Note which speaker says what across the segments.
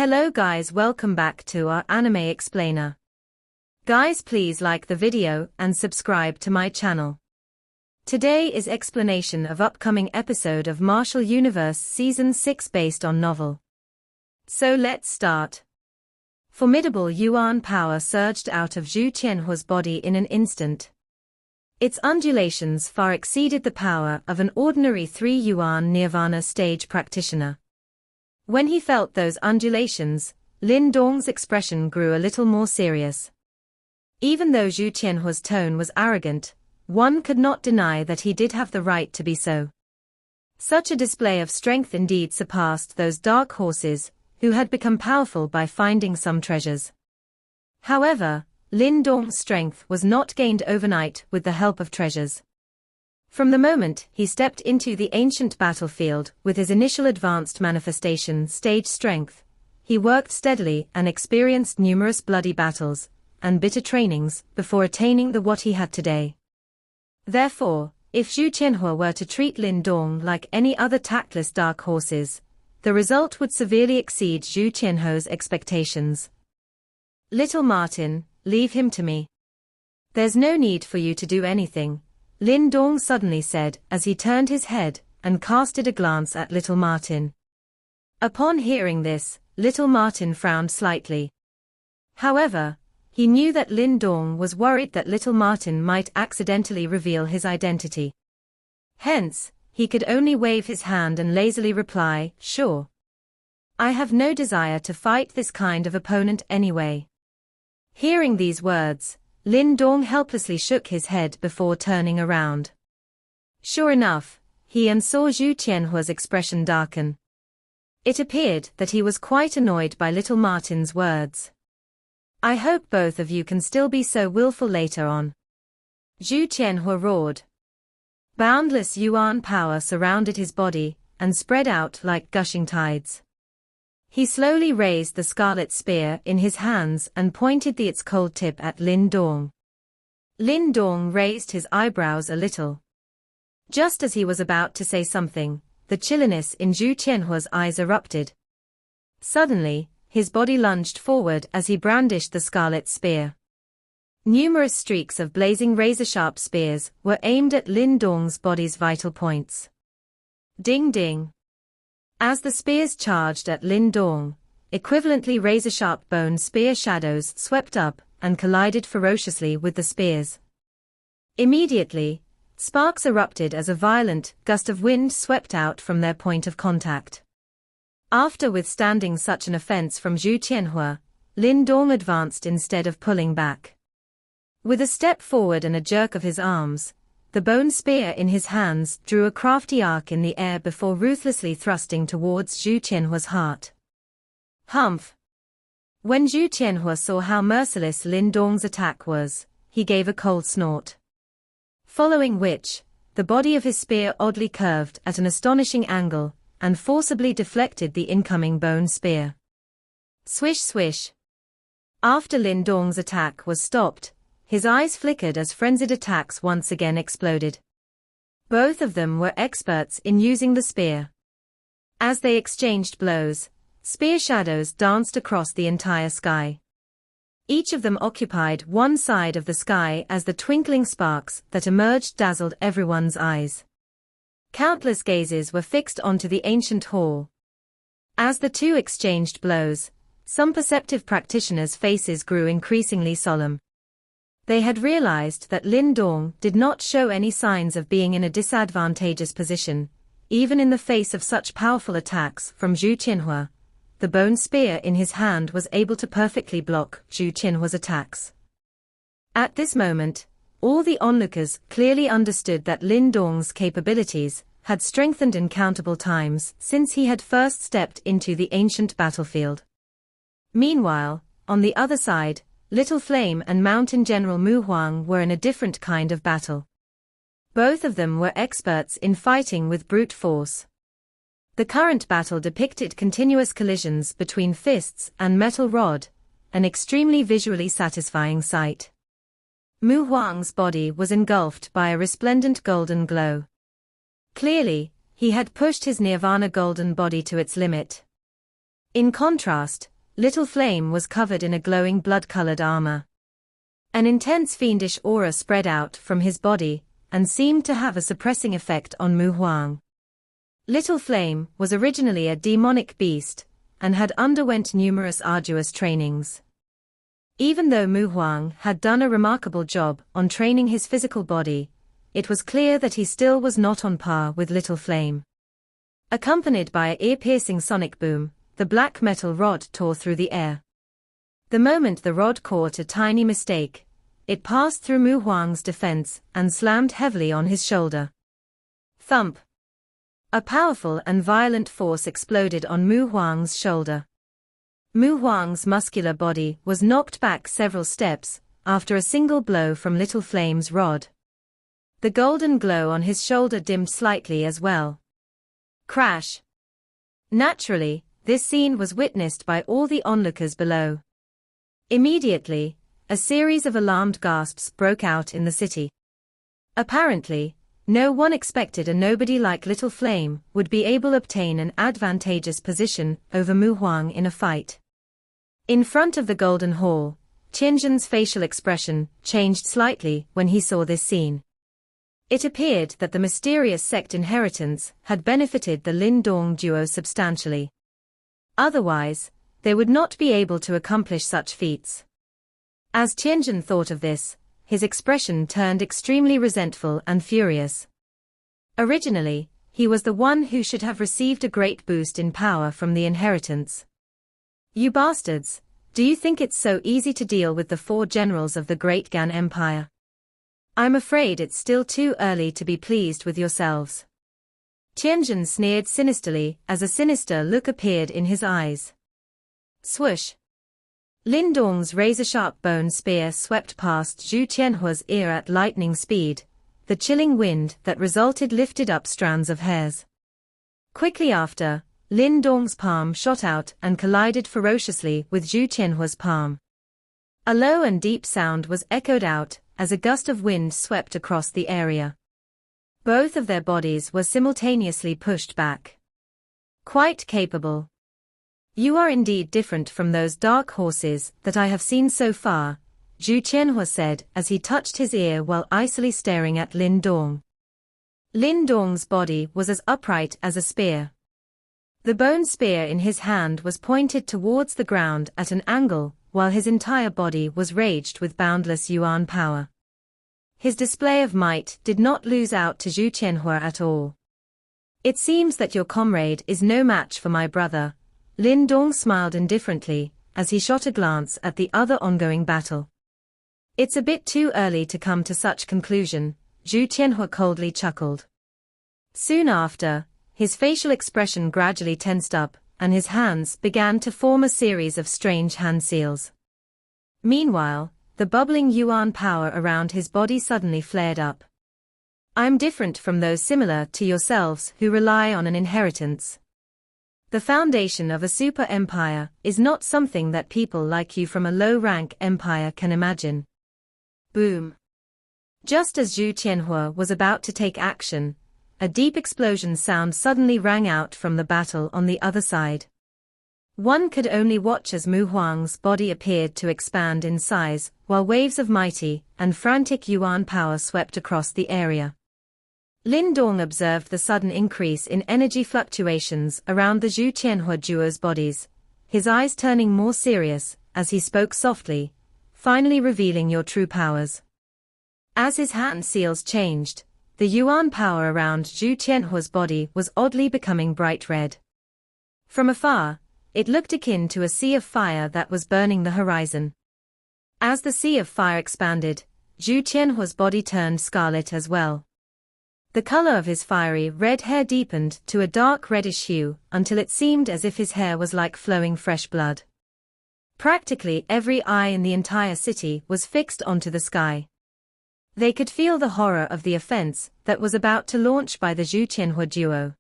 Speaker 1: Hello guys, welcome back to our anime explainer. Guys, please like the video and subscribe to my channel. Today is explanation of upcoming episode of Martial Universe Season 6 based on novel. So let's start. Formidable yuan power surged out of Zhu Qianhua's body in an instant. Its undulations far exceeded the power of an ordinary 3 yuan nirvana stage practitioner. When he felt those undulations, Lin Dong's expression grew a little more serious. Even though Zhu Qianhua's tone was arrogant, one could not deny that he did have the right to be so. Such a display of strength indeed surpassed those dark horses, who had become powerful by finding some treasures. However, Lin Dong's strength was not gained overnight with the help of treasures. From the moment he stepped into the ancient battlefield with his initial advanced manifestation stage strength, he worked steadily and experienced numerous bloody battles and bitter trainings before attaining the what he had today. Therefore, if Zhu Qianhua were to treat Lin Dong like any other tactless dark horses, the result would severely exceed Zhu Qianhua's expectations. "Little Martin, leave him to me. There's no need for you to do anything," Lin Dong suddenly said as he turned his head and casted a glance at little Martin. Upon hearing this, little Martin frowned slightly. However, he knew that Lin Dong was worried that little Martin might accidentally reveal his identity. Hence, he could only wave his hand and lazily reply, "Sure. I have no desire to fight this kind of opponent anyway." Hearing these words, Lin Dong helplessly shook his head before turning around. Sure enough, he saw Zhu Qianhua's expression darken. It appeared that he was quite annoyed by little Martin's words. "I hope both of you can still be so willful later on," Zhu Qianhua roared. Boundless yuan power surrounded his body and spread out like gushing tides. He slowly raised the scarlet spear in his hands and pointed its cold tip at Lin Dong. Lin Dong raised his eyebrows a little. Just as he was about to say something, the chilliness in Zhu Qianhua's eyes erupted. Suddenly, his body lunged forward as he brandished the scarlet spear. Numerous streaks of blazing razor-sharp spears were aimed at Lin Dong's body's vital points. Ding ding. As the spears charged at Lin Dong, equivalently razor-sharp bone spear shadows swept up and collided ferociously with the spears. Immediately, sparks erupted as a violent gust of wind swept out from their point of contact. After withstanding such an offense from Zhu Qianhua, Lin Dong advanced instead of pulling back. With a step forward and a jerk of his arms, the bone spear in his hands drew a crafty arc in the air before ruthlessly thrusting towards Zhu Qianhua's heart. Humph! When Zhu Qianhua saw how merciless Lin Dong's attack was, he gave a cold snort. Following which, the body of his spear oddly curved at an astonishing angle and forcibly deflected the incoming bone spear. Swish swish! After Lin Dong's attack was stopped, his eyes flickered as frenzied attacks once again exploded. Both of them were experts in using the spear. As they exchanged blows, spear shadows danced across the entire sky. Each of them occupied one side of the sky as the twinkling sparks that emerged dazzled everyone's eyes. Countless gazes were fixed onto the ancient hall. As the two exchanged blows, some perceptive practitioners' faces grew increasingly solemn. They had realized that Lin Dong did not show any signs of being in a disadvantageous position, even in the face of such powerful attacks from Zhu Qianhua. The bone spear in his hand was able to perfectly block Zhu Qianhua's attacks. At this moment, all the onlookers clearly understood that Lin Dong's capabilities had strengthened incountable times since he had first stepped into the ancient battlefield. Meanwhile, on the other side, Little Flame and Mountain General Mu Huang were in a different kind of battle. Both of them were experts in fighting with brute force. The current battle depicted continuous collisions between fists and metal rod, an extremely visually satisfying sight. Mu Huang's body was engulfed by a resplendent golden glow. Clearly, he had pushed his nirvana golden body to its limit. In contrast, Little Flame was covered in a glowing blood-colored armor. An intense fiendish aura spread out from his body, and seemed to have a suppressing effect on Mu Huang. Little Flame was originally a demonic beast, and had underwent numerous arduous trainings. Even though Mu Huang had done a remarkable job on training his physical body, it was clear that he still was not on par with Little Flame. Accompanied by an ear-piercing sonic boom, the black metal rod tore through the air. The moment the rod caught a tiny mistake, it passed through Mu Huang's defense and slammed heavily on his shoulder. Thump! A powerful and violent force exploded on Mu Huang's shoulder. Mu Huang's muscular body was knocked back several steps after a single blow from Little Flame's rod. The golden glow on his shoulder dimmed slightly as well. Crash! Naturally, this scene was witnessed by all the onlookers below. Immediately, a series of alarmed gasps broke out in the city. Apparently, no one expected a nobody like Little Flame would be able to obtain an advantageous position over Mu Huang in a fight. In front of the Golden Hall, Qianzhen's facial expression changed slightly when he saw this scene. It appeared that the mysterious sect inheritance had benefited the Lin Dong duo substantially. Otherwise, they would not be able to accomplish such feats. As Qianzhen thought of this, his expression turned extremely resentful and furious. Originally, he was the one who should have received a great boost in power from the inheritance. You bastards, do you think it's so easy to deal with the 4 generals of the Great Gan Empire? I'm afraid it's still too early to be pleased with yourselves. Qianzhen sneered sinisterly as a sinister look appeared in his eyes. Swoosh! Lin Dong's razor-sharp bone spear swept past Zhu Qianhua's ear at lightning speed, the chilling wind that resulted lifted up strands of hairs. Quickly after, Lin Dong's palm shot out and collided ferociously with Zhu Qianhua's palm. A low and deep sound was echoed out as a gust of wind swept across the area. Both of their bodies were simultaneously pushed back. Quite capable. You are indeed different from those dark horses that I have seen so far, Zhu Qianhua said as he touched his ear while icily staring at Lin Dong. Lin Dong's body was as upright as a spear. The bone spear in his hand was pointed towards the ground at an angle, while his entire body was raged with boundless yuan power. His display of might did not lose out to Zhu Qianhua at all. It seems that your comrade is no match for my brother. Lin Dong smiled indifferently as he shot a glance at the other ongoing battle. It's a bit too early to come to such conclusion, Zhu Qianhua coldly chuckled. Soon after, his facial expression gradually tensed up, and his hands began to form a series of strange hand seals. Meanwhile, the bubbling yuan power around his body suddenly flared up. I'm different from those similar to yourselves who rely on an inheritance. The foundation of a super empire is not something that people like you from a low-rank empire can imagine. Boom. Just as Zhu Qianhua was about to take action, a deep explosion sound suddenly rang out from the battle on the other side. One could only watch as Mu Huang's body appeared to expand in size, while waves of mighty and frantic yuan power swept across the area. Lin Dong observed the sudden increase in energy fluctuations around the Zhu Qianhua duo's bodies, his eyes turning more serious as he spoke softly, finally revealing your true powers. As his hand seals changed, the yuan power around Zhu Qianhua's body was oddly becoming bright red. From afar, it looked akin to a sea of fire that was burning the horizon. As the sea of fire expanded, Zhu Qianhua's body turned scarlet as well. The color of his fiery red hair deepened to a dark reddish hue until it seemed as if his hair was like flowing fresh blood. Practically every eye in the entire city was fixed onto the sky. They could feel the horror of the offense that was about to launch by the Zhu Qianhua duo.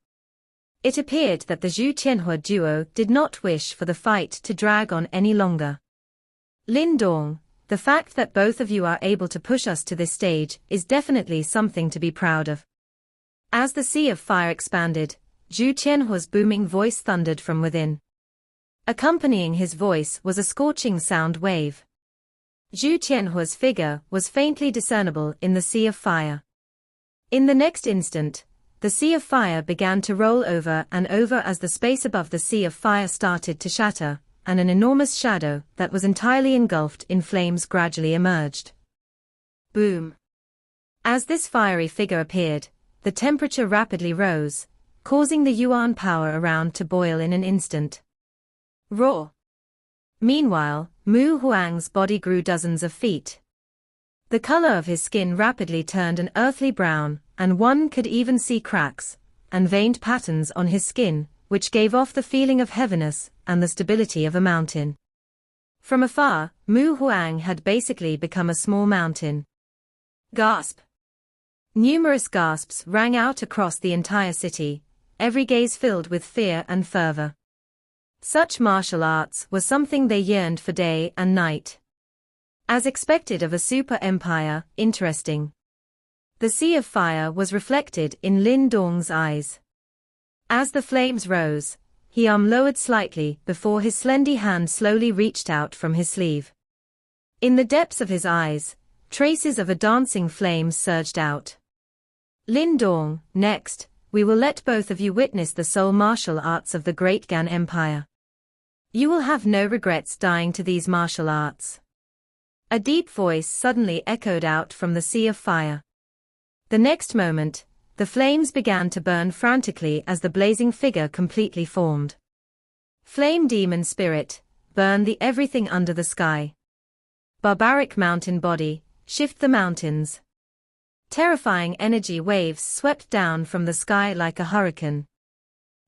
Speaker 1: It appeared that the Zhu Qianhua duo did not wish for the fight to drag on any longer. Lin Dong, the fact that both of you are able to push us to this stage is definitely something to be proud of. As the sea of fire expanded, Zhu Qianhua's booming voice thundered from within. Accompanying his voice was a scorching sound wave. Zhu Tianhua's figure was faintly discernible in the sea of fire. In the next instant, the sea of fire began to roll over and over as the space above the sea of fire started to shatter, and an enormous shadow that was entirely engulfed in flames gradually emerged. Boom! As this fiery figure appeared, the temperature rapidly rose, causing the yuan power around to boil in an instant. Roar! Meanwhile, Mu Huang's body grew dozens of feet. The color of his skin rapidly turned an earthly brown, and one could even see cracks and veined patterns on his skin, which gave off the feeling of heaviness and the stability of a mountain. From afar, Mu Huang had basically become a small mountain. Gasp! Numerous gasps rang out across the entire city, every gaze filled with fear and fervor. Such martial arts were something they yearned for day and night. As expected of a super empire, interesting. The sea of fire was reflected in Lin Dong's eyes. As the flames rose, his arm lowered slightly before his slender hand slowly reached out from his sleeve. In the depths of his eyes, traces of a dancing flame surged out. Lin Dong, next, we will let both of you witness the soul martial arts of the Great Gan Empire. You will have no regrets dying to these martial arts. A deep voice suddenly echoed out from the sea of fire. The next moment, the flames began to burn frantically as the blazing figure completely formed. Flame demon spirit, burn the everything under the sky. Barbaric mountain body, shift the mountains. Terrifying energy waves swept down from the sky like a hurricane.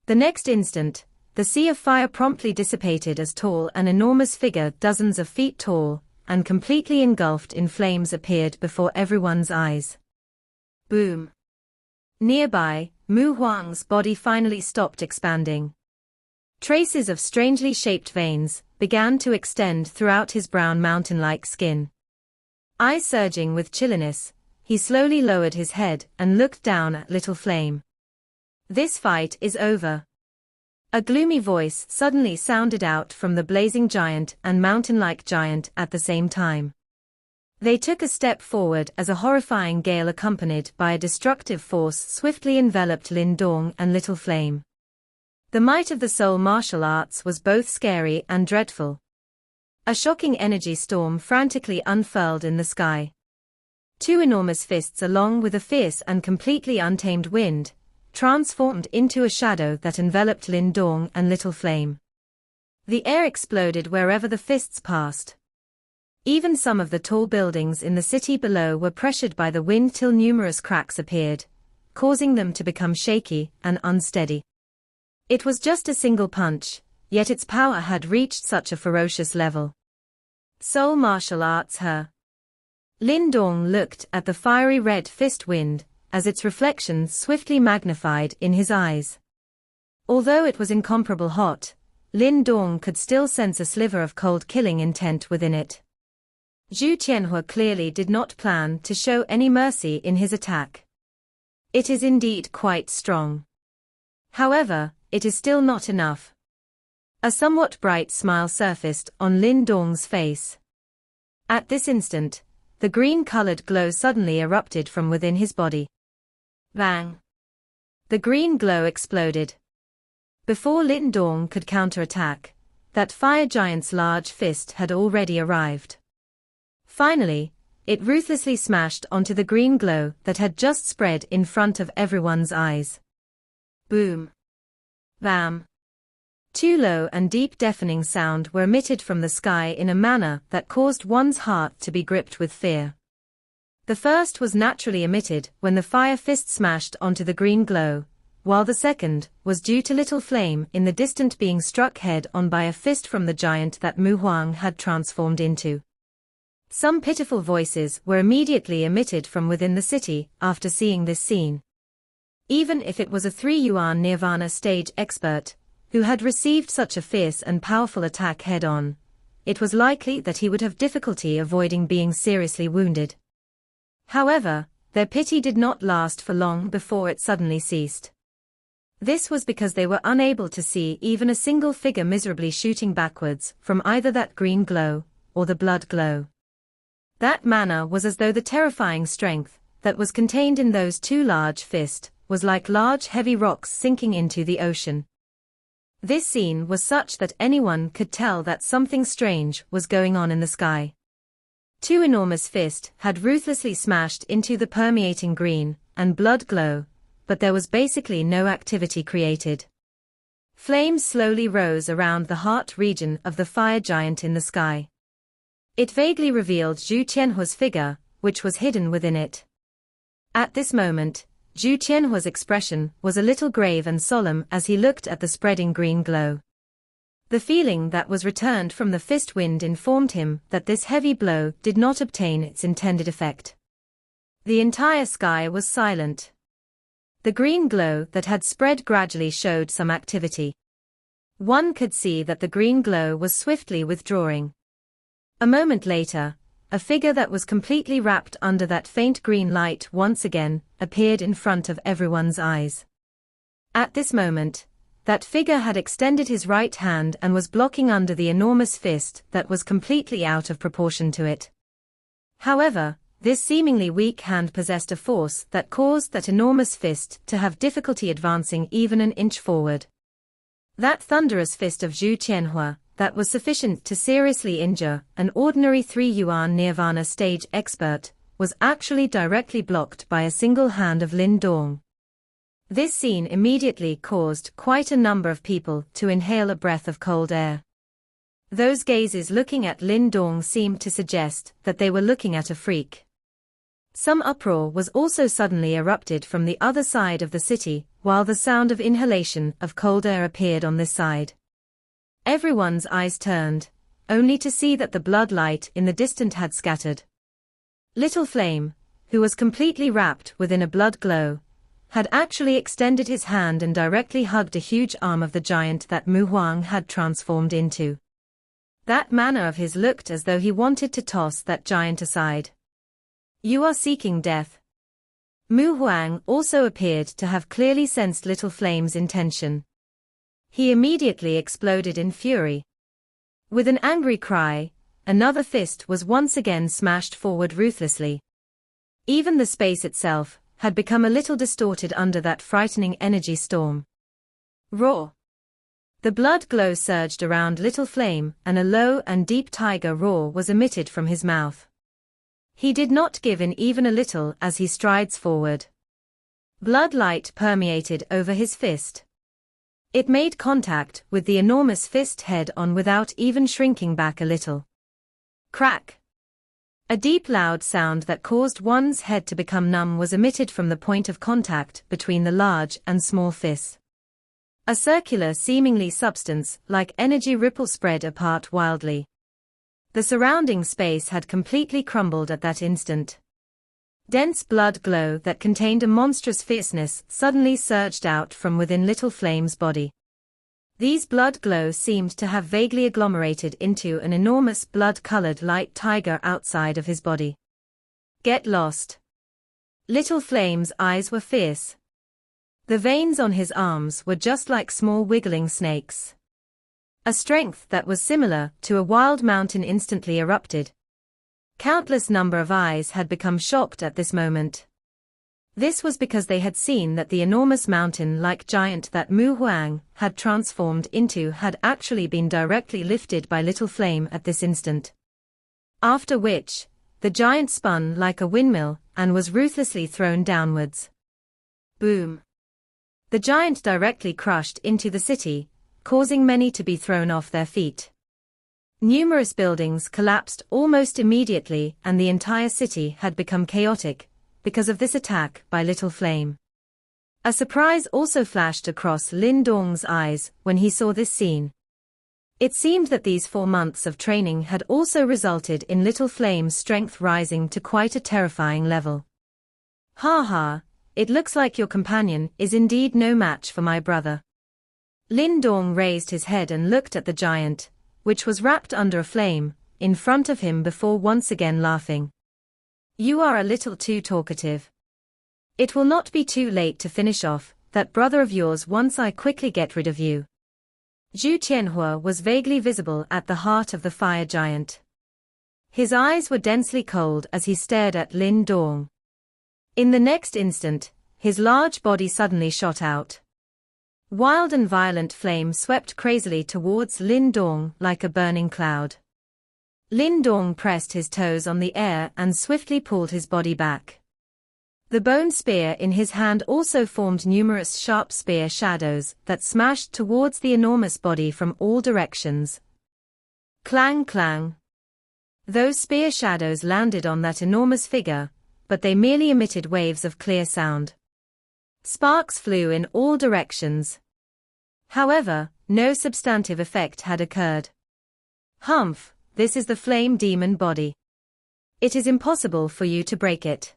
Speaker 1: The next instant, the sea of fire promptly dissipated as tall an enormous figure dozens of feet tall, and completely engulfed in flames appeared before everyone's eyes. Boom! Nearby, Mu Huang's body finally stopped expanding. Traces of strangely shaped veins began to extend throughout his brown mountain-like skin. Eyes surging with chilliness, he slowly lowered his head and looked down at Little Flame. This fight is over. A gloomy voice suddenly sounded out from the blazing giant and mountain-like giant at the same time. They took a step forward as a horrifying gale accompanied by a destructive force swiftly enveloped Lin Dong and Little Flame. The might of the soul martial arts was both scary and dreadful. A shocking energy storm frantically unfurled in the sky. Two enormous fists along with a fierce and completely untamed wind, transformed into a shadow that enveloped Lin Dong and Little Flame. The air exploded wherever the fists passed. Even some of the tall buildings in the city below were pressured by the wind till numerous cracks appeared, causing them to become shaky and unsteady. It was just a single punch, yet its power had reached such a ferocious level. Soul martial arts her. Lin Dong looked at the fiery red fist wind, as its reflection swiftly magnified in his eyes. Although it was incomparable hot, Lin Dong could still sense a sliver of cold killing intent within it. Zhu Tianhua clearly did not plan to show any mercy in his attack. It is indeed quite strong. However, it is still not enough. A somewhat bright smile surfaced on Lin Dong's face. At this instant, the green-colored glow suddenly erupted from within his body. Bang! The green glow exploded. Before Lin Dong could counterattack, that fire giant's large fist had already arrived. Finally, it ruthlessly smashed onto the green glow that had just spread in front of everyone's eyes. Boom! Bam! Two low and deep deafening sound were emitted from the sky in a manner that caused one's heart to be gripped with fear. The first was naturally emitted when the fire fist smashed onto the green glow, while the second was due to Little Flame in the distant being struck head-on by a fist from the giant that Mu Huang had transformed into. Some pitiful voices were immediately emitted from within the city after seeing this scene. Even if it was a 3-yuan Nirvana stage expert, who had received such a fierce and powerful attack head-on, it was likely that he would have difficulty avoiding being seriously wounded. However, their pity did not last for long before it suddenly ceased. This was because they were unable to see even a single figure miserably shooting backwards from either that green glow or the blood glow. That manner was as though the terrifying strength that was contained in those two large fists was like large heavy rocks sinking into the ocean. This scene was such that anyone could tell that something strange was going on in the sky. Two enormous fists had ruthlessly smashed into the permeating green and blood glow, but there was basically no activity created. Flames slowly rose around the heart region of the fire giant in the sky. It vaguely revealed Zhu Tianhua's figure, which was hidden within it. At this moment, Zhu Tianhua's expression was a little grave and solemn as he looked at the spreading green glow. The feeling that was returned from the fist wind informed him that this heavy blow did not obtain its intended effect. The entire sky was silent. The green glow that had spread gradually showed some activity. One could see that the green glow was swiftly withdrawing. A moment later, a figure that was completely wrapped under that faint green light once again appeared in front of everyone's eyes. At this moment, that figure had extended his right hand and was blocking under the enormous fist that was completely out of proportion to it. However, this seemingly weak hand possessed a force that caused that enormous fist to have difficulty advancing even an inch forward. That thunderous fist of Zhu Tianhua, that was sufficient to seriously injure an ordinary 3-yuan nirvana stage expert, was actually directly blocked by a single hand of Lin Dong. This scene immediately caused quite a number of people to inhale a breath of cold air. Those gazes looking at Lin Dong seemed to suggest that they were looking at a freak. Some uproar was also suddenly erupted from the other side of the city, while the sound of inhalation of cold air appeared on this side. Everyone's eyes turned, only to see that the blood light in the distance had scattered. Little Flame, who was completely wrapped within a blood glow, had actually extended his hand and directly hugged a huge arm of the giant that Mu Huang had transformed into. That manner of his looked as though he wanted to toss that giant aside. You are seeking death. Mu Huang also appeared to have clearly sensed Little Flame's intention. He immediately exploded in fury. With an angry cry, another fist was once again smashed forward ruthlessly. Even the space itself had become a little distorted under that frightening energy storm. Roar! The blood glow surged around Little Flame and a low and deep tiger roar was emitted from his mouth. He did not give in even a little as he strides forward. Blood light permeated over his fist. It made contact with the enormous fist head-on without even shrinking back a little. Crack! A deep loud sound that caused one's head to become numb was emitted from the point of contact between the large and small fists. A circular seemingly substance like energy ripple spread apart wildly. The surrounding space had completely crumbled at that instant. Dense blood glow that contained a monstrous fierceness suddenly surged out from within Little Flame's body. These blood glows seemed to have vaguely agglomerated into an enormous blood-colored light tiger outside of his body. Get lost. Little Flame's eyes were fierce. The veins on his arms were just like small wiggling snakes. A strength that was similar to a wild mountain instantly erupted. Countless number of eyes had become shocked at this moment. This was because they had seen that the enormous mountain-like giant that Mu Huang had transformed into had actually been directly lifted by Little Flame at this instant. After which, the giant spun like a windmill and was ruthlessly thrown downwards. Boom! The giant directly crushed into the city, causing many to be thrown off their feet. Numerous buildings collapsed almost immediately and the entire city had become chaotic because of this attack by Little Flame. A surprise also flashed across Lin Dong's eyes when he saw this scene. It seemed that these 4 months of training had also resulted in Little Flame's strength rising to quite a terrifying level. Ha ha, it looks like your companion is indeed no match for my brother. Lin Dong raised his head and looked at the giant, which was wrapped under a flame, in front of him before once again laughing. You are a little too talkative. It will not be too late to finish off that brother of yours once I quickly get rid of you. Zhu Qianhua was vaguely visible at the heart of the fire giant. His eyes were densely cold as he stared at Lin Dong. In the next instant, his large body suddenly shot out. Wild and violent flame swept crazily towards Lin Dong like a burning cloud. Lin Dong pressed his toes on the air and swiftly pulled his body back. The bone spear in his hand also formed numerous sharp spear shadows that smashed towards the enormous body from all directions. Clang clang. Those spear shadows landed on that enormous figure, but they merely emitted waves of clear sound. Sparks flew in all directions. However, no substantive effect had occurred. Humph, this is the flame demon body. It is impossible for you to break it.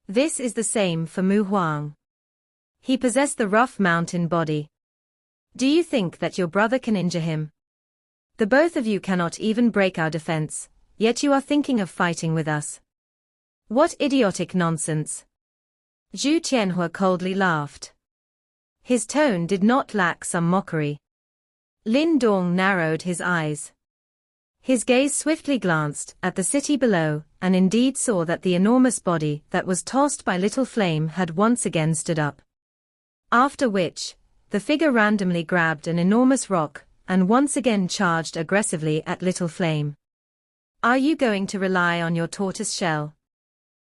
Speaker 1: This is the same for Mu Huang. He possessed the rough mountain body. Do you think that your brother can injure him? The both of you cannot even break our defense, yet you are thinking of fighting with us. What idiotic nonsense. Zhu Qianhua coldly laughed. His tone did not lack some mockery. Lin Dong narrowed his eyes. His gaze swiftly glanced at the city below, and indeed saw that the enormous body that was tossed by Little Flame had once again stood up. After which, the figure randomly grabbed an enormous rock, and once again charged aggressively at Little Flame. Are you going to rely on your tortoise shell?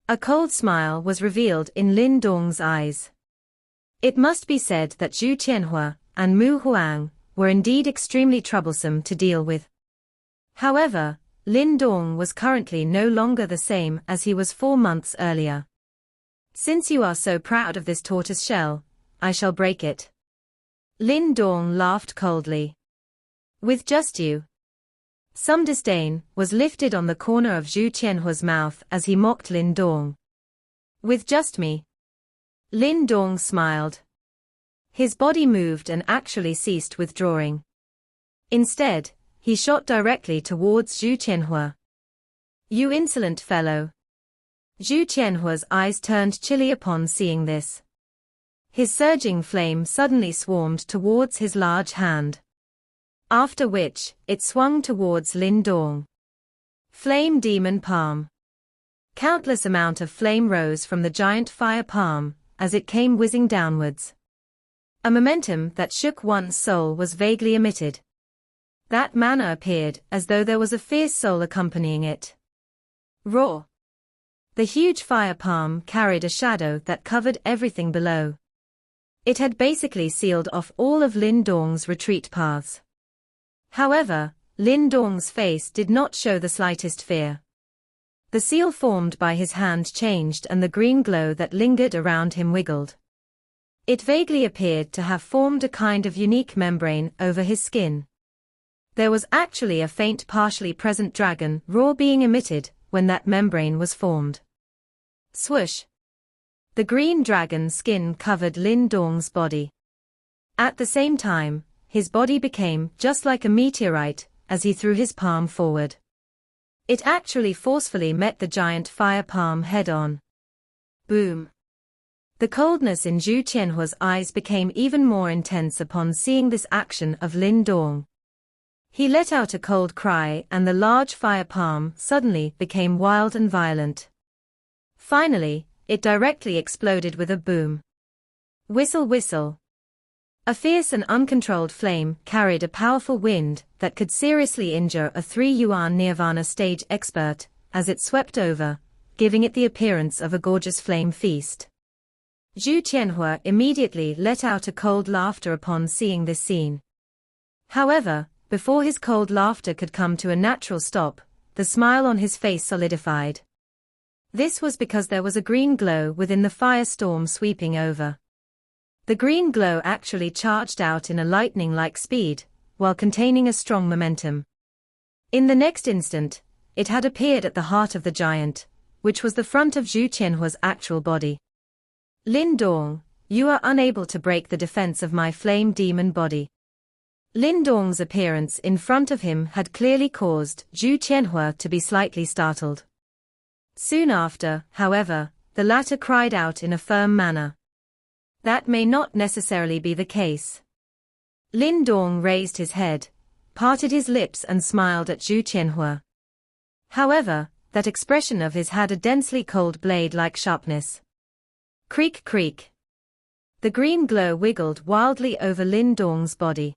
Speaker 1: A cold smile was revealed in Lin Dong's eyes. It must be said that Zhu Qianhua and Mu Huang were indeed extremely troublesome to deal with. However, Lin Dong was currently no longer the same as he was 4 months earlier. Since you are so proud of this tortoise shell, I shall break it. Lin Dong laughed coldly. With just you. Some disdain was lifted on the corner of Zhu Qianhua's mouth as he mocked Lin Dong. With just me. Lin Dong smiled. His body moved and actually ceased withdrawing. Instead, he shot directly towards Zhu Qianhua. You insolent fellow. Zhu Qianhua's eyes turned chilly upon seeing this. His surging flame suddenly swarmed towards his large hand. After which, it swung towards Lin Dong. Flame demon palm. Countless amount of flame rose from the giant fire palm, as it came whizzing downwards. A momentum that shook one's soul was vaguely emitted. That manner appeared as though there was a fierce soul accompanying it. Roar! The huge fire palm carried a shadow that covered everything below. It had basically sealed off all of Lin Dong's retreat paths. However, Lin Dong's face did not show the slightest fear. The seal formed by his hand changed and the green glow that lingered around him wiggled. It vaguely appeared to have formed a kind of unique membrane over his skin. There was actually a faint partially present dragon roar being emitted when that membrane was formed. Swoosh! The green dragon skin covered Lin Dong's body. At the same time, his body became just like a meteorite as he threw his palm forward. It actually forcefully met the giant fire palm head-on. Boom! The coldness in Zhu Qianhua's eyes became even more intense upon seeing this action of Lin Dong. He let out a cold cry and the large fire palm suddenly became wild and violent. Finally, it directly exploded with a boom. Whistle whistle. A fierce and uncontrolled flame carried a powerful wind that could seriously injure a 3-yuan Nirvana stage expert, as it swept over, giving it the appearance of a gorgeous flame feast. Zhu Qianhua immediately let out a cold laughter upon seeing this scene. However, before his cold laughter could come to a natural stop, the smile on his face solidified. This was because there was a green glow within the firestorm sweeping over. The green glow actually charged out in a lightning-like speed, while containing a strong momentum. In the next instant, it had appeared at the heart of the giant, which was the front of Zhu Qianhua's actual body. Lin Dong, you are unable to break the defense of my flame demon body. Lin Dong's appearance in front of him had clearly caused Zhu Qianhua to be slightly startled. Soon after, however, the latter cried out in a firm manner. That may not necessarily be the case. Lin Dong raised his head, parted his lips and smiled at Zhu Qianhua. However, that expression of his had a densely cold blade-like sharpness. Creak creak. The green glow wiggled wildly over Lin Dong's body.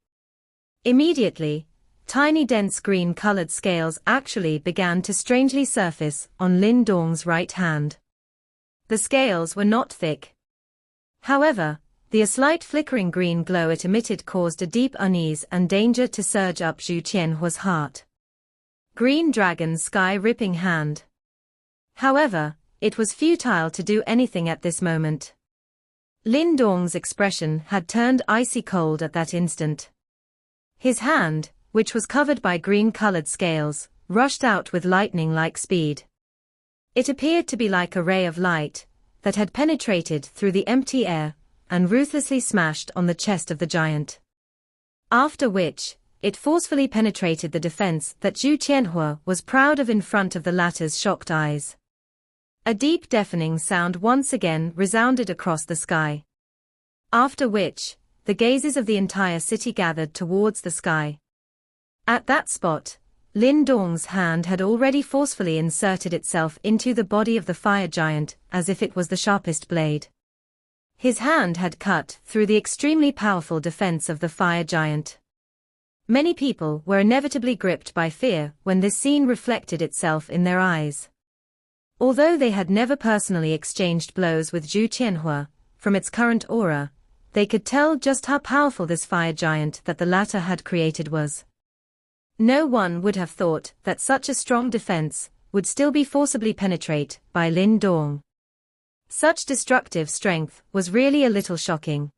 Speaker 1: Immediately, tiny dense green-colored scales actually began to strangely surface on Lin Dong's right hand. The scales were not thick. However, the slight flickering green glow it emitted caused a deep unease and danger to surge up Zhu Qianhua's heart. Green dragon's sky-ripping hand. However, it was futile to do anything at this moment. Lin Dong's expression had turned icy cold at that instant. His hand, which was covered by green-colored scales, rushed out with lightning-like speed. It appeared to be like a ray of light that had penetrated through the empty air and ruthlessly smashed on the chest of the giant. After which, it forcefully penetrated the defense that Zhu Qianhua was proud of in front of the latter's shocked eyes. A deep deafening sound once again resounded across the sky. After which, the gazes of the entire city gathered towards the sky. At that spot, Lin Dong's hand had already forcefully inserted itself into the body of the fire giant as if it was the sharpest blade. His hand had cut through the extremely powerful defense of the fire giant. Many people were inevitably gripped by fear when this scene reflected itself in their eyes. Although they had never personally exchanged blows with Zhu Qianhua, from its current aura, they could tell just how powerful this fire giant that the latter had created was. No one would have thought that such a strong defense would still be forcibly penetrated by Lin Dong. Such destructive strength was really a little shocking.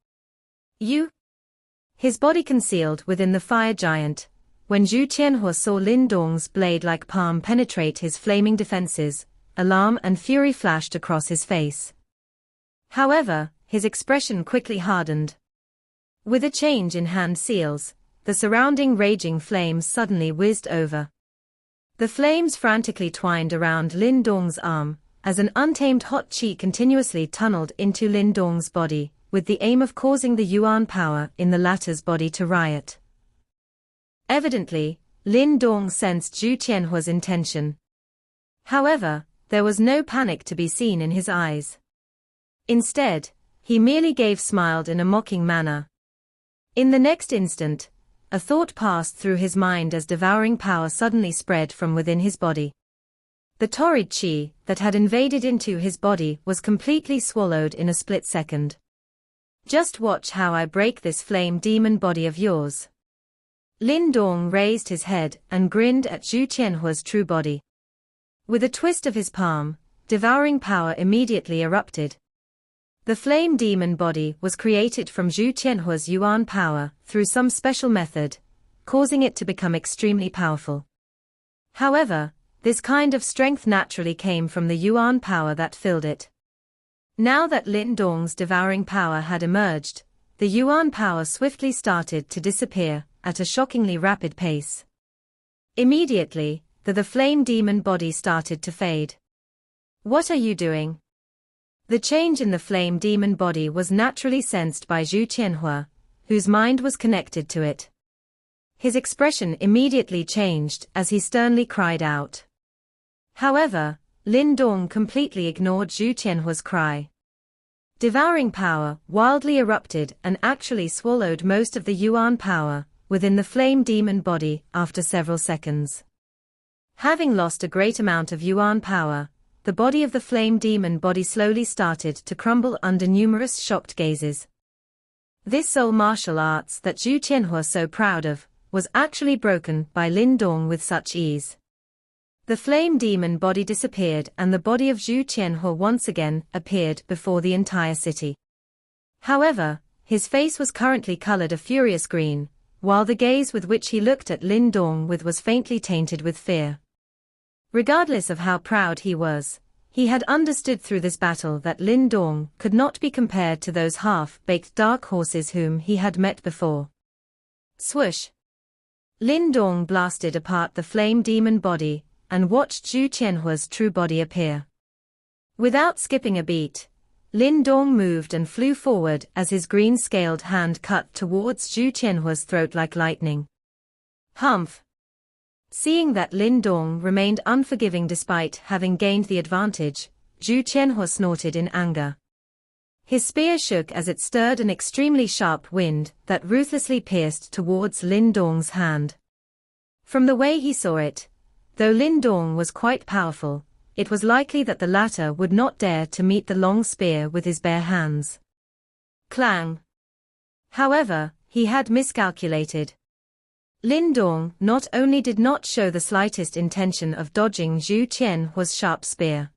Speaker 1: His body concealed within the fire giant, when Zhu Qianhua saw Lin Dong's blade-like palm penetrate his flaming defenses, alarm and fury flashed across his face. However, his expression quickly hardened. With a change in hand seals, the surrounding raging flames suddenly whizzed over. The flames frantically twined around Lin Dong's arm, as an untamed hot qi continuously tunneled into Lin Dong's body, with the aim of causing the yuan power in the latter's body to riot. Evidently, Lin Dong sensed Zhu Qianhua's intention. However, there was no panic to be seen in his eyes. Instead, he merely smiled in a mocking manner. In the next instant, a thought passed through his mind as devouring power suddenly spread from within his body. The torrid qi that had invaded into his body was completely swallowed in a split second. Just watch how I break this flame demon body of yours. Lin Dong raised his head and grinned at Zhu Qianhua's true body. With a twist of his palm, devouring power immediately erupted. The flame demon body was created from Zhu Qianhua's yuan power through some special method, causing it to become extremely powerful. However, this kind of strength naturally came from the yuan power that filled it. Now that Lin Dong's devouring power had emerged, the yuan power swiftly started to disappear at a shockingly rapid pace. Immediately, the flame demon body started to fade. What are you doing? The change in the flame demon body was naturally sensed by Zhu Qianhua, whose mind was connected to it. His expression immediately changed as he sternly cried out. However, Lin Dong completely ignored Zhu Qianhua's cry. Devouring power wildly erupted and actually swallowed most of the yuan power within the flame demon body after several seconds. Having lost a great amount of yuan power, the body of the flame demon body slowly started to crumble under numerous shocked gazes. This soul martial arts that Zhu Qianhua so proud of, was actually broken by Lin Dong with such ease. The flame demon body disappeared and the body of Zhu Qianhua once again appeared before the entire city. However, his face was currently colored a furious green, while the gaze with which he looked at Lin Dong was faintly tainted with fear. Regardless of how proud he was, he had understood through this battle that Lin Dong could not be compared to those half-baked dark horses whom he had met before. Swoosh! Lin Dong blasted apart the flame demon body and watched Zhu Qianhua's true body appear. Without skipping a beat, Lin Dong moved and flew forward as his green-scaled hand cut towards Zhu Qianhua's throat like lightning. Humph! Seeing that Lin Dong remained unforgiving despite having gained the advantage, Zhu Qianhua snorted in anger. His spear shook as it stirred an extremely sharp wind that ruthlessly pierced towards Lin Dong's hand. From the way he saw it, though Lin Dong was quite powerful, it was likely that the latter would not dare to meet the long spear with his bare hands. Clang! However, he had miscalculated. Lin Dong not only did not show the slightest intention of dodging Zhu Qianhua's sharp spear.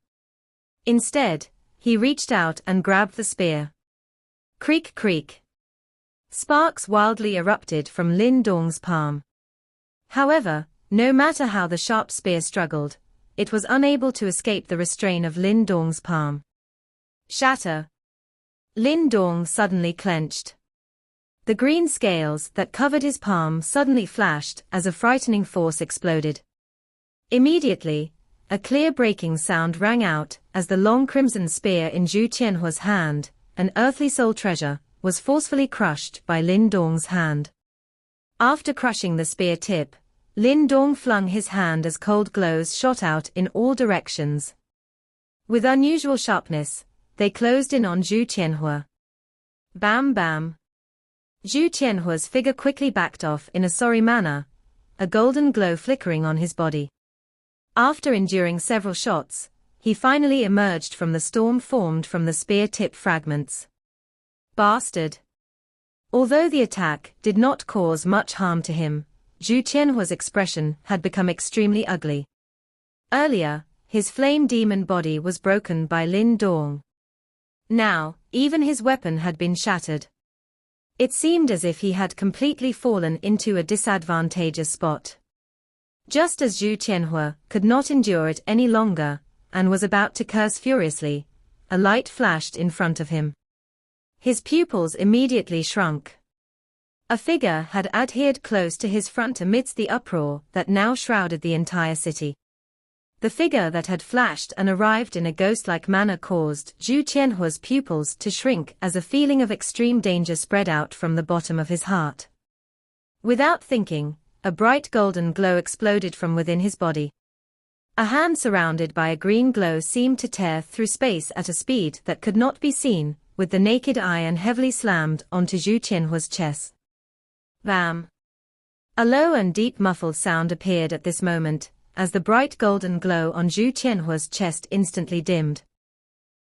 Speaker 1: Instead, he reached out and grabbed the spear. Creak creak. Sparks wildly erupted from Lin Dong's palm. However, no matter how the sharp spear struggled, it was unable to escape the restraint of Lin Dong's palm. Shatter! Lin Dong suddenly clenched. The green scales that covered his palm suddenly flashed as a frightening force exploded. Immediately, a clear breaking sound rang out as the long crimson spear in Zhu Qianhua's hand, an earthly soul treasure, was forcefully crushed by Lin Dong's hand. After crushing the spear tip, Lin Dong flung his hand as cold glows shot out in all directions. With unusual sharpness, they closed in on Zhu Qianhua. Bam bam! Zhu Qianhua's figure quickly backed off in a sorry manner, a golden glow flickering on his body. After enduring several shots, he finally emerged from the storm formed from the spear tip fragments. Bastard! Although the attack did not cause much harm to him, Zhu Qianhua's expression had become extremely ugly. Earlier, his flame demon body was broken by Lin Dong. Now, even his weapon had been shattered. It seemed as if he had completely fallen into a disadvantageous spot. Just as Zhu Qianhua could not endure it any longer, and was about to curse furiously, a light flashed in front of him. His pupils immediately shrunk. A figure had adhered close to his front amidst the uproar that now shrouded the entire city. The figure that had flashed and arrived in a ghost-like manner caused Zhu Qianhua's pupils to shrink as a feeling of extreme danger spread out from the bottom of his heart. Without thinking, a bright golden glow exploded from within his body. A hand surrounded by a green glow seemed to tear through space at a speed that could not be seen, with the naked eye, and heavily slammed onto Zhu Qianhua's chest. Bam! A low and deep muffled sound appeared at this moment, as the bright golden glow on Zhu Qianhua's chest instantly dimmed.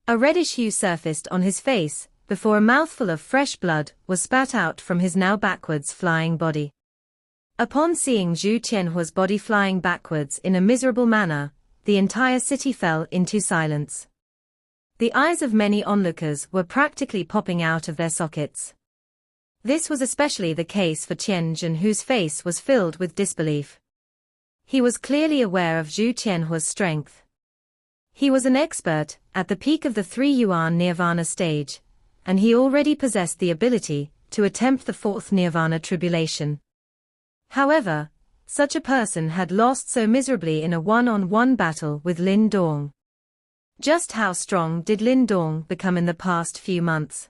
Speaker 1: A reddish hue surfaced on his face, before a mouthful of fresh blood was spat out from his now backwards flying body. Upon seeing Zhu Qianhua's body flying backwards in a miserable manner, the entire city fell into silence. The eyes of many onlookers were practically popping out of their sockets. This was especially the case for Qian Zhen, whose face was filled with disbelief. He was clearly aware of Zhu Qianhua's strength. He was an expert at the peak of the 3-yuan nirvana stage, and he already possessed the ability to attempt the 4th nirvana tribulation. However, such a person had lost so miserably in a one-on-one battle with Lin Dong. Just how strong did Lin Dong become in the past few months?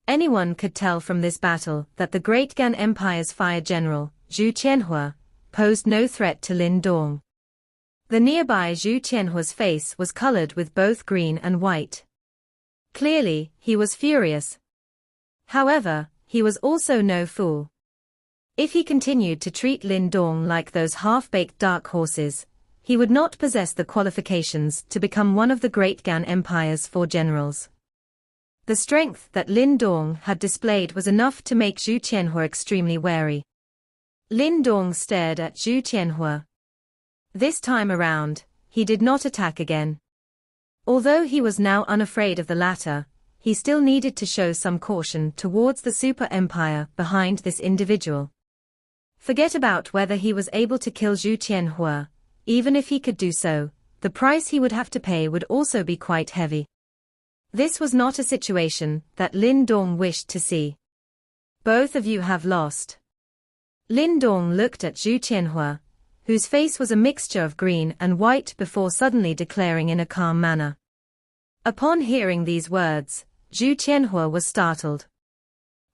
Speaker 1: Anyone could tell from this battle that the Great Gan Empire's fire general, Zhu Qianhua, posed no threat to Lin Dong. The nearby Zhu Qianhua's face was colored with both green and white. Clearly, he was furious. However, he was also no fool. If he continued to treat Lin Dong like those half-baked dark horses, he would not possess the qualifications to become one of the Great Gan Empire's 4 generals. The strength that Lin Dong had displayed was enough to make Zhu Qianhua extremely wary. Lin Dong stared at Zhu Qianhua. This time around, he did not attack again. Although he was now unafraid of the latter, he still needed to show some caution towards the super empire behind this individual. Forget about whether he was able to kill Zhu Qianhua. Even if he could do so, the price he would have to pay would also be quite heavy. This was not a situation that Lin Dong wished to see. Both of you have lost. Lin Dong looked at Zhu Qianhua, whose face was a mixture of green and white, before suddenly declaring in a calm manner. Upon hearing these words, Zhu Qianhua was startled.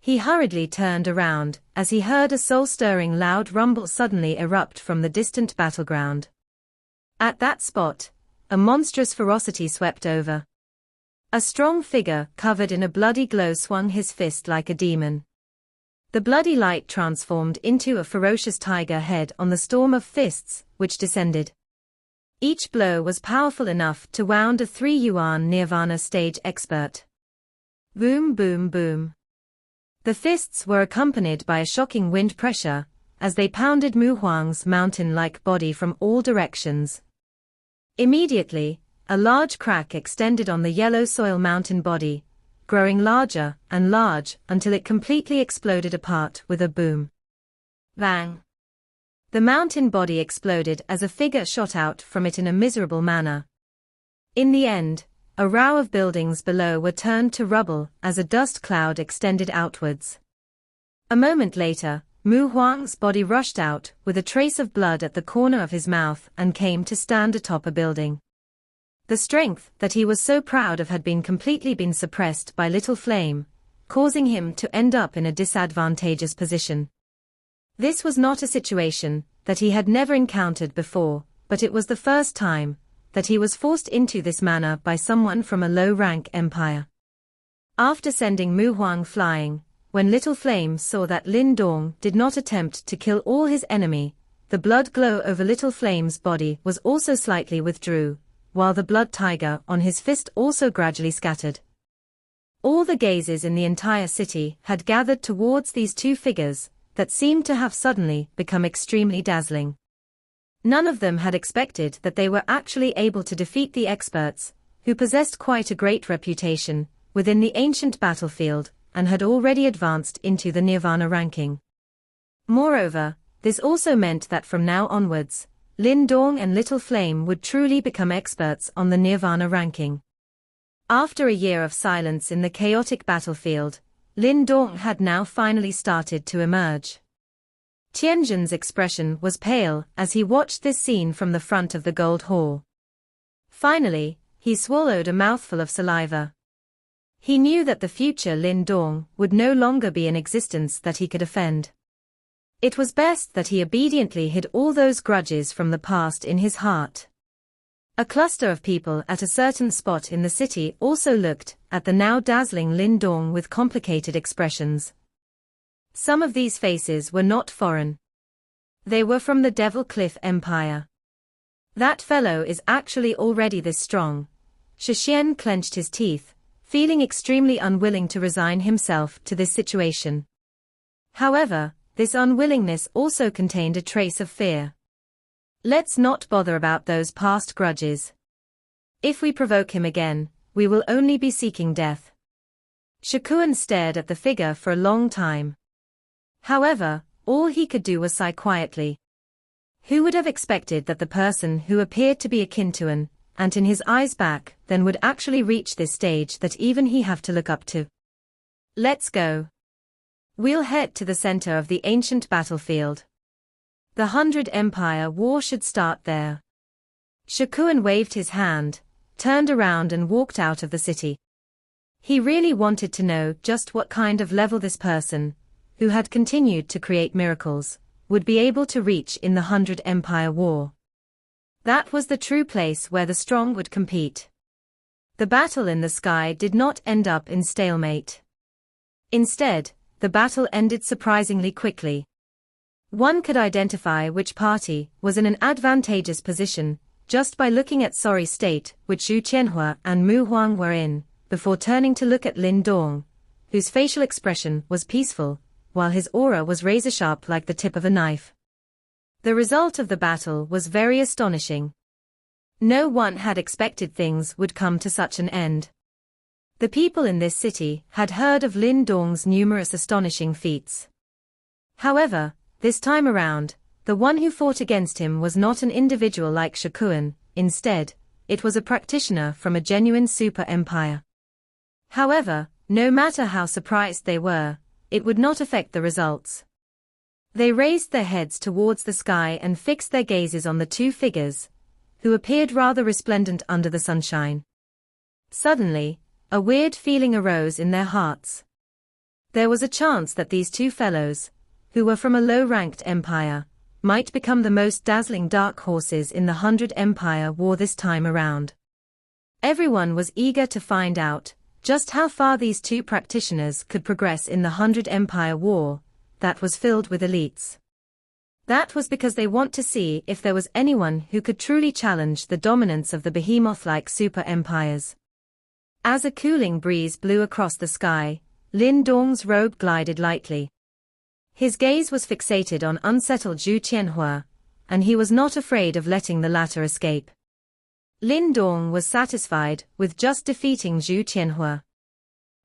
Speaker 1: He hurriedly turned around, as he heard a soul-stirring loud rumble suddenly erupt from the distant battleground. At that spot, a monstrous ferocity swept over. A strong figure covered in a bloody glow swung his fist like a demon. The bloody light transformed into a ferocious tiger head on the storm of fists, which descended. Each blow was powerful enough to wound a 3-yuan Nirvana stage expert. Boom, boom, boom. The fists were accompanied by a shocking wind pressure, as they pounded Mu Huang's mountain-like body from all directions. Immediately, a large crack extended on the yellow soil mountain body, growing larger and large until it completely exploded apart with a boom. Bang! The mountain body exploded as a figure shot out from it in a miserable manner. In the end, a row of buildings below were turned to rubble as a dust cloud extended outwards. A moment later, Mu Huang's body rushed out with a trace of blood at the corner of his mouth and came to stand atop a building. The strength that he was so proud of had been completely suppressed by Little Flame, causing him to end up in a disadvantageous position. This was not a situation that he had never encountered before, but it was the first time that he was forced into this manner by someone from a low-rank empire. After sending Mu Huang flying, when Little Flame saw that Lin Dong did not attempt to kill all his enemy, the blood glow over Little Flame's body was also slightly withdrew, while the blood tiger on his fist also gradually scattered. All the gazes in the entire city had gathered towards these two figures that seemed to have suddenly become extremely dazzling. None of them had expected that they were actually able to defeat the experts, who possessed quite a great reputation within the ancient battlefield and had already advanced into the Nirvana ranking. Moreover, this also meant that from now onwards, Lin Dong and Little Flame would truly become experts on the Nirvana ranking. After a year of silence in the chaotic battlefield, Lin Dong had now finally started to emerge. Tianjin's expression was pale as he watched this scene from the front of the gold hall. Finally, he swallowed a mouthful of saliva. He knew that the future Lin Dong would no longer be in existence that he could offend. It was best that he obediently hid all those grudges from the past in his heart. A cluster of people at a certain spot in the city also looked at the now dazzling Lin Dong with complicated expressions. Some of these faces were not foreign. They were from the Devil Cliff Empire. That fellow is actually already this strong. Shixian clenched his teeth, feeling extremely unwilling to resign himself to this situation. However, this unwillingness also contained a trace of fear. Let's not bother about those past grudges. If we provoke him again, we will only be seeking death. Shikuan stared at the figure for a long time. However, all he could do was sigh quietly. Who would have expected that the person who appeared to be akin to an ant in his eyes back then would actually reach this stage that even he have to look up to? Let's go. We'll head to the center of the ancient battlefield. The 100 Empire War should start there. Shikuan waved his hand, turned around and walked out of the city. He really wanted to know just what kind of level this person, who had continued to create miracles, would be able to reach in the 100 Empire War. That was the true place where the strong would compete. The battle in the sky did not end up in stalemate. Instead, the battle ended surprisingly quickly. One could identify which party was in an advantageous position just by looking at sorry state which Zhu Qianhua and Mu Huang were in, before turning to look at Lin Dong, whose facial expression was peaceful, while his aura was razor-sharp like the tip of a knife. The result of the battle was very astonishing. No one had expected things would come to such an end. The people in this city had heard of Lin Dong's numerous astonishing feats. However, this time around, the one who fought against him was not an individual like Shikuan, instead, it was a practitioner from a genuine super empire. However, no matter how surprised they were, it would not affect the results. They raised their heads towards the sky and fixed their gazes on the two figures, who appeared rather resplendent under the sunshine. Suddenly, a weird feeling arose in their hearts. There was a chance that these two fellows, who were from a low-ranked empire, might become the most dazzling dark horses in the 100 Empire War this time around. Everyone was eager to find out just how far these two practitioners could progress in the 100 Empire War that was filled with elites. That was because they want to see if there was anyone who could truly challenge the dominance of the behemoth-like super empires. As a cooling breeze blew across the sky, Lin Dong's robe glided lightly. His gaze was fixated on unsettled Zhu Qianhua, and he was not afraid of letting the latter escape. Lin Dong was satisfied with just defeating Zhu Qianhua.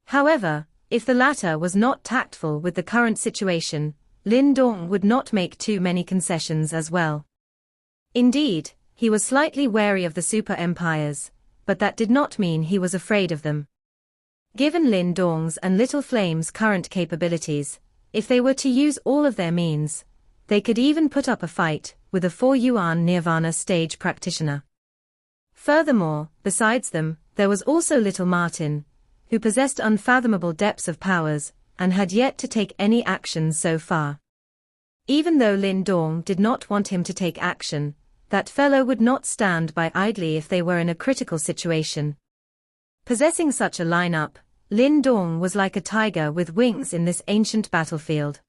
Speaker 1: However, if the latter was not tactful with the current situation, Lin Dong would not make too many concessions as well. Indeed, he was slightly wary of the super empires, but that did not mean he was afraid of them. Given Lin Dong's and Little Flame's current capabilities, if they were to use all of their means, they could even put up a fight with a 4-yuan Nirvana stage practitioner. Furthermore, besides them, there was also Little Martin, who possessed unfathomable depths of powers, and had yet to take any action so far. Even though Lin Dong did not want him to take action, that fellow would not stand by idly if they were in a critical situation. Possessing such a lineup, Lin Dong was like a tiger with wings in this ancient battlefield.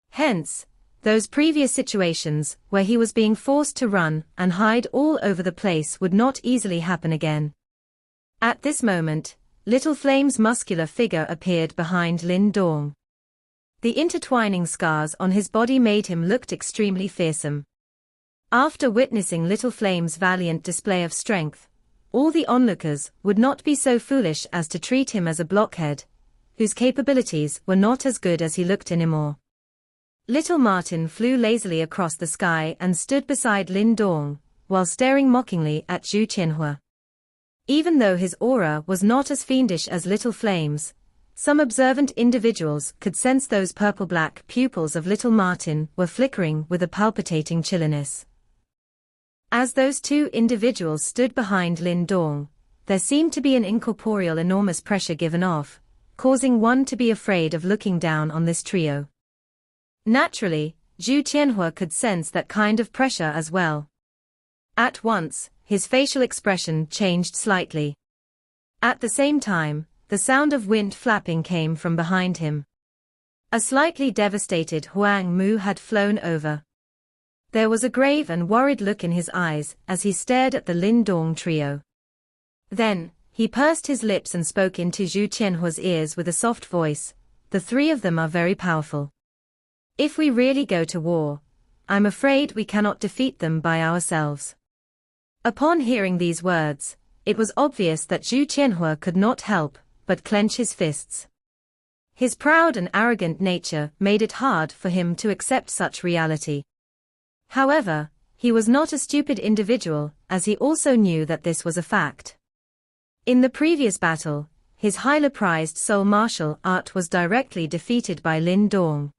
Speaker 1: Hence, those previous situations where he was being forced to run and hide all over the place would not easily happen again. At this moment, Little Flame's muscular figure appeared behind Lin Dong. The intertwining scars on his body made him look extremely fearsome. After witnessing Little Flame's valiant display of strength, all the onlookers would not be so foolish as to treat him as a blockhead, whose capabilities were not as good as he looked anymore. Little Martin flew lazily across the sky and stood beside Lin Dong, while staring mockingly at Zhu Qianhua. Even though his aura was not as fiendish as Little Flame's, some observant individuals could sense those purple-black pupils of Little Martin were flickering with a palpitating chilliness. As those two individuals stood behind Lin Dong, there seemed to be an incorporeal enormous pressure given off, causing one to be afraid of looking down on this trio. Naturally, Zhu Qianhua could sense that kind of pressure as well. At once, his facial expression changed slightly. At the same time, the sound of wind flapping came from behind him. A slightly devastated Huang Mu had flown over. There was a grave and worried look in his eyes as he stared at the Lin Dong trio. Then, he pursed his lips and spoke into Zhu Qianhua's ears with a soft voice. The three of them are very powerful. If we really go to war, I'm afraid we cannot defeat them by ourselves. Upon hearing these words, it was obvious that Zhu Qianhua could not help but clench his fists. His proud and arrogant nature made it hard for him to accept such reality. However, he was not a stupid individual, as he also knew that this was a fact. In the previous battle, his highly prized soul martial art was directly defeated by Lin Dong.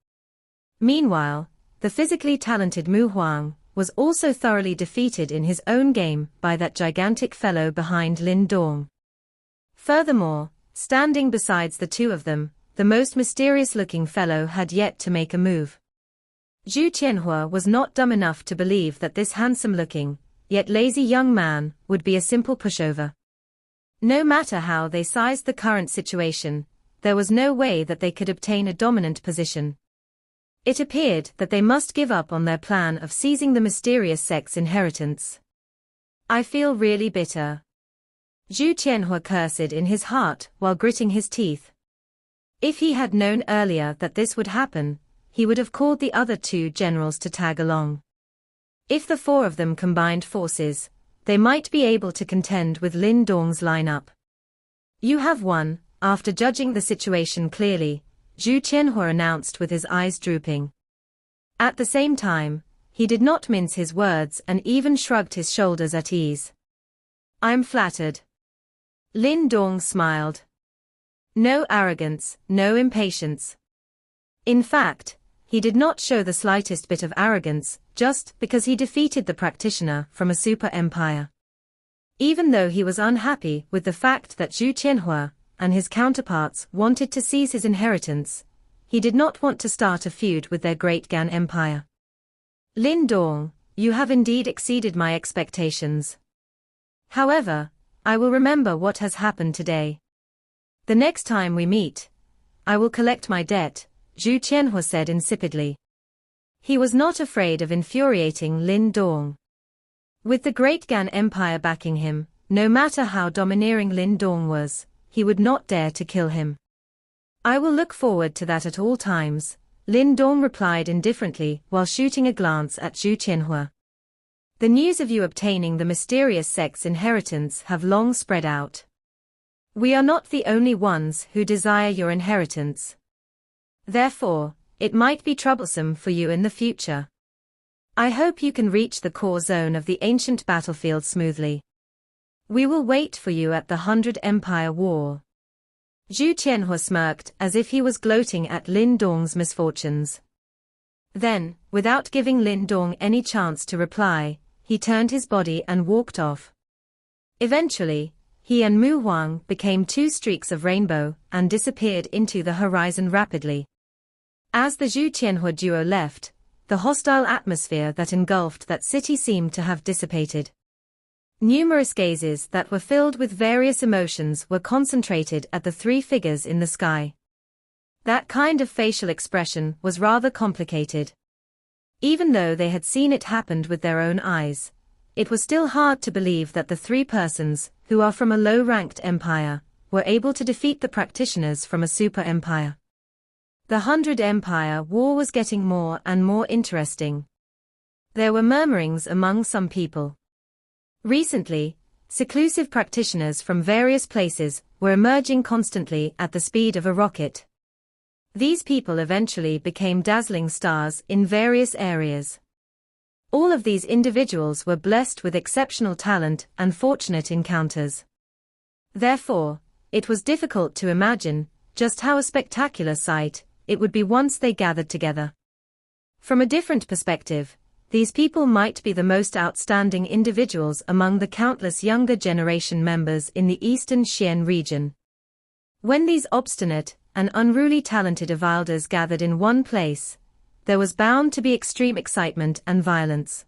Speaker 1: Meanwhile, the physically talented Mu Huang was also thoroughly defeated in his own game by that gigantic fellow behind Lin Dong. Furthermore, standing besides the two of them, the most mysterious-looking fellow had yet to make a move. Zhu Qianhua was not dumb enough to believe that this handsome-looking, yet lazy young man would be a simple pushover. No matter how they sized the current situation, there was no way that they could obtain a dominant position. It appeared that they must give up on their plan of seizing the mysterious sex inheritance. I feel really bitter. Zhu Qianhua cursed in his heart while gritting his teeth. If he had known earlier that this would happen, he would have called the other two generals to tag along. If the four of them combined forces, they might be able to contend with Lin Dong's lineup. You have won. After judging the situation clearly, Zhu Qianhua announced with his eyes drooping. At the same time, he did not mince his words and even shrugged his shoulders at ease. I'm flattered. Lin Dong smiled. No arrogance, no impatience. In fact, he did not show the slightest bit of arrogance, just because he defeated the practitioner from a super empire. Even though he was unhappy with the fact that Zhu Qianhua and his counterparts wanted to seize his inheritance, he did not want to start a feud with their great Gan Empire. Lin Dong, you have indeed exceeded my expectations. However, I will remember what has happened today. The next time we meet, I will collect my debt, Zhu Qianhua said insipidly. He was not afraid of infuriating Lin Dong. With the great Gan Empire backing him, no matter how domineering Lin Dong was, he would not dare to kill him. I will look forward to that at all times, Lin Dong replied indifferently while shooting a glance at Zhu Qianhua. The news of you obtaining the mysterious sex inheritance have long spread out. We are not the only ones who desire your inheritance. Therefore, it might be troublesome for you in the future. I hope you can reach the core zone of the ancient battlefield smoothly. We will wait for you at the 100 Empire War. Zhu Qianhua smirked as if he was gloating at Lin Dong's misfortunes. Then, without giving Lin Dong any chance to reply, he turned his body and walked off. Eventually, he and Mu Huang became two streaks of rainbow and disappeared into the horizon rapidly. As the Zhu Qianhua duo left, the hostile atmosphere that engulfed that city seemed to have dissipated. Numerous gazes that were filled with various emotions were concentrated at the three figures in the sky. That kind of facial expression was rather complicated. Even though they had seen it happen with their own eyes, it was still hard to believe that the three persons, who are from a low-ranked empire, were able to defeat the practitioners from a super empire. The 100 Empire War was getting more and more interesting. There were murmurings among some people. Recently, seclusive practitioners from various places were emerging constantly at the speed of a rocket. These people eventually became dazzling stars in various areas. All of these individuals were blessed with exceptional talent and fortunate encounters. Therefore, it was difficult to imagine just how a spectacular sight it would be once they gathered together. From a different perspective, these people might be the most outstanding individuals among the countless younger generation members in the eastern Xian region. When these obstinate and unruly talented Avilders gathered in one place, there was bound to be extreme excitement and violence.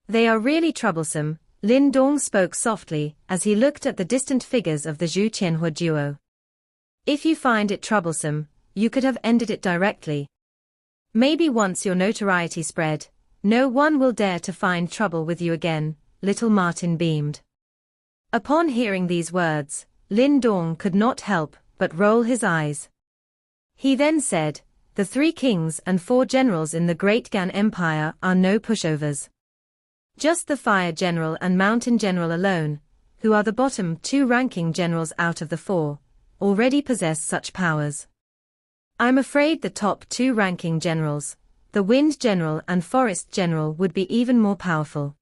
Speaker 1: They are really troublesome, Lin Dong spoke softly as he looked at the distant figures of the Zhu Qianhua duo. If you find it troublesome, you could have ended it directly. Maybe once your notoriety spread, no one will dare to find trouble with you again, little Martin beamed. Upon hearing these words, Lin Dong could not help but roll his eyes. He then said, the 3 kings and 4 generals in the Great Gan Empire are no pushovers. Just the Fire General and Mountain General alone, who are the bottom 2 ranking generals out of the 4, already possess such powers. I'm afraid the top 2 ranking generals, the Wind General and Forest General, would be even more powerful.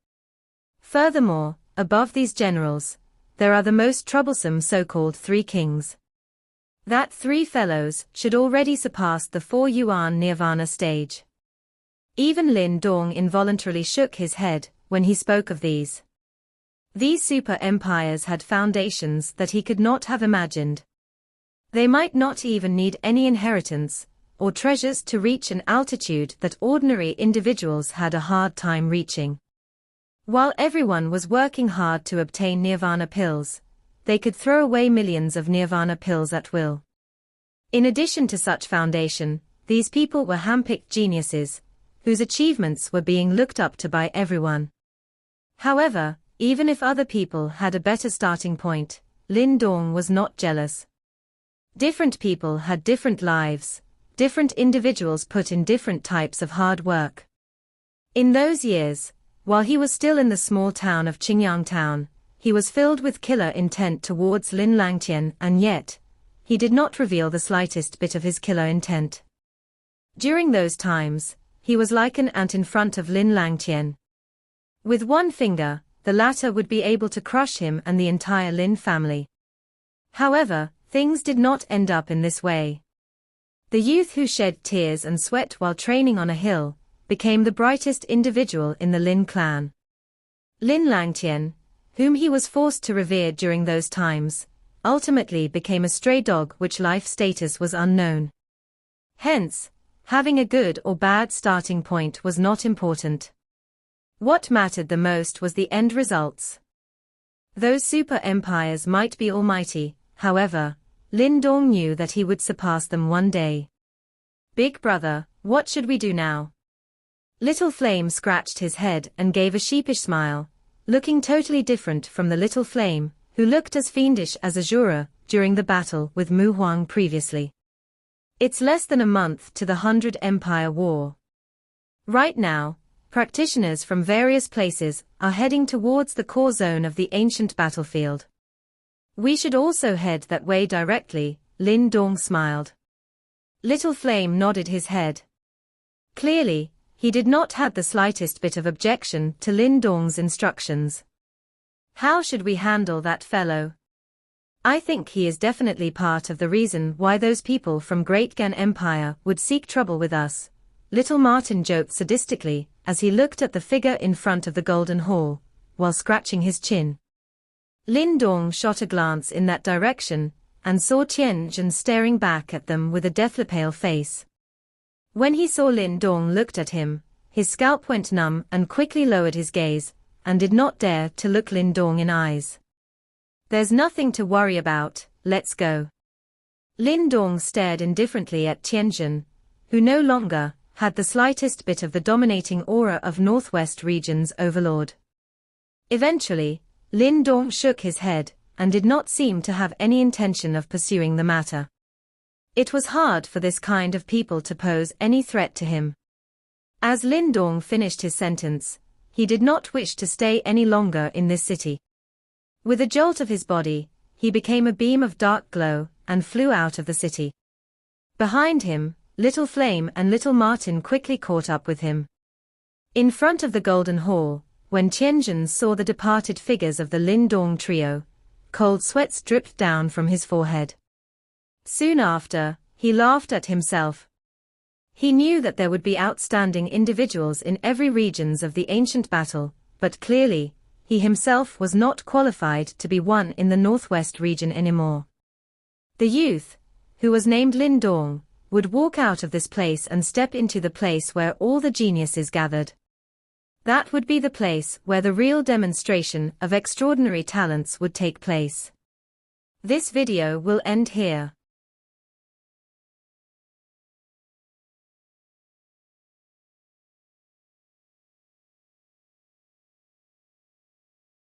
Speaker 1: Furthermore, above these generals, there are the most troublesome so-called 3 kings. That 3 fellows should already surpass the 4 Yuan Nirvana stage. Even Lin Dong involuntarily shook his head when he spoke of these. These super empires had foundations that he could not have imagined. They might not even need any inheritance or treasures to reach an altitude that ordinary individuals had a hard time reaching. While everyone was working hard to obtain Nirvana pills, they could throw away millions of Nirvana pills at will. In addition to such foundation, these people were handpicked geniuses, whose achievements were being looked up to by everyone. However, even if other people had a better starting point, Lin Dong was not jealous. Different people had different lives, different individuals put in different types of hard work. In those years, while he was still in the small town of Qingyang Town, he was filled with killer intent towards Lin Langtian, and yet, he did not reveal the slightest bit of his killer intent. During those times, he was like an ant in front of Lin Langtian. With one finger, the latter would be able to crush him and the entire Lin family. However, things did not end up in this way. The youth who shed tears and sweat while training on a hill became the brightest individual in the Lin clan. Lin Langtian, whom he was forced to revere during those times, ultimately became a stray dog which life status was unknown. Hence, having a good or bad starting point was not important. What mattered the most was the end results. Those super empires might be almighty, however, Lin Dong knew that he would surpass them one day. Big brother, what should we do now? Little Flame scratched his head and gave a sheepish smile, looking totally different from the Little Flame, who looked as fiendish as Azura during the battle with Mu Huang previously. It's less than a month to the 100 Empire War. Right now, practitioners from various places are heading towards the core zone of the ancient battlefield. We should also head that way directly, Lin Dong smiled. Little Flame nodded his head. Clearly, he did not have the slightest bit of objection to Lin Dong's instructions. How should we handle that fellow? I think he is definitely part of the reason why those people from Great Gan Empire would seek trouble with us, Little Martin joked sadistically as he looked at the figure in front of the Golden Hall, while scratching his chin. Lin Dong shot a glance in that direction, and saw Tianjin staring back at them with a deathly pale face. When he saw Lin Dong looked at him, his scalp went numb and quickly lowered his gaze, and did not dare to look Lin Dong in eyes. There's nothing to worry about, let's go. Lin Dong stared indifferently at Tianjin, who no longer had the slightest bit of the dominating aura of Northwest Region's overlord. Eventually, Lin Dong shook his head, and did not seem to have any intention of pursuing the matter. It was hard for this kind of people to pose any threat to him. As Lin Dong finished his sentence, he did not wish to stay any longer in this city. With a jolt of his body, he became a beam of dark glow, and flew out of the city. Behind him, Little Flame and Little Martin quickly caught up with him. In front of the Golden Hall, when Tianjin saw the departed figures of the Lin Dong trio, cold sweats dripped down from his forehead. Soon after, he laughed at himself. He knew that there would be outstanding individuals in every regions of the ancient battle, but clearly, he himself was not qualified to be one in the Northwest region anymore. The youth, who was named Lin Dong, would walk out of this place and step into the place where all the geniuses gathered. That would be the place where the real demonstration of extraordinary talents would take place. This video will end here.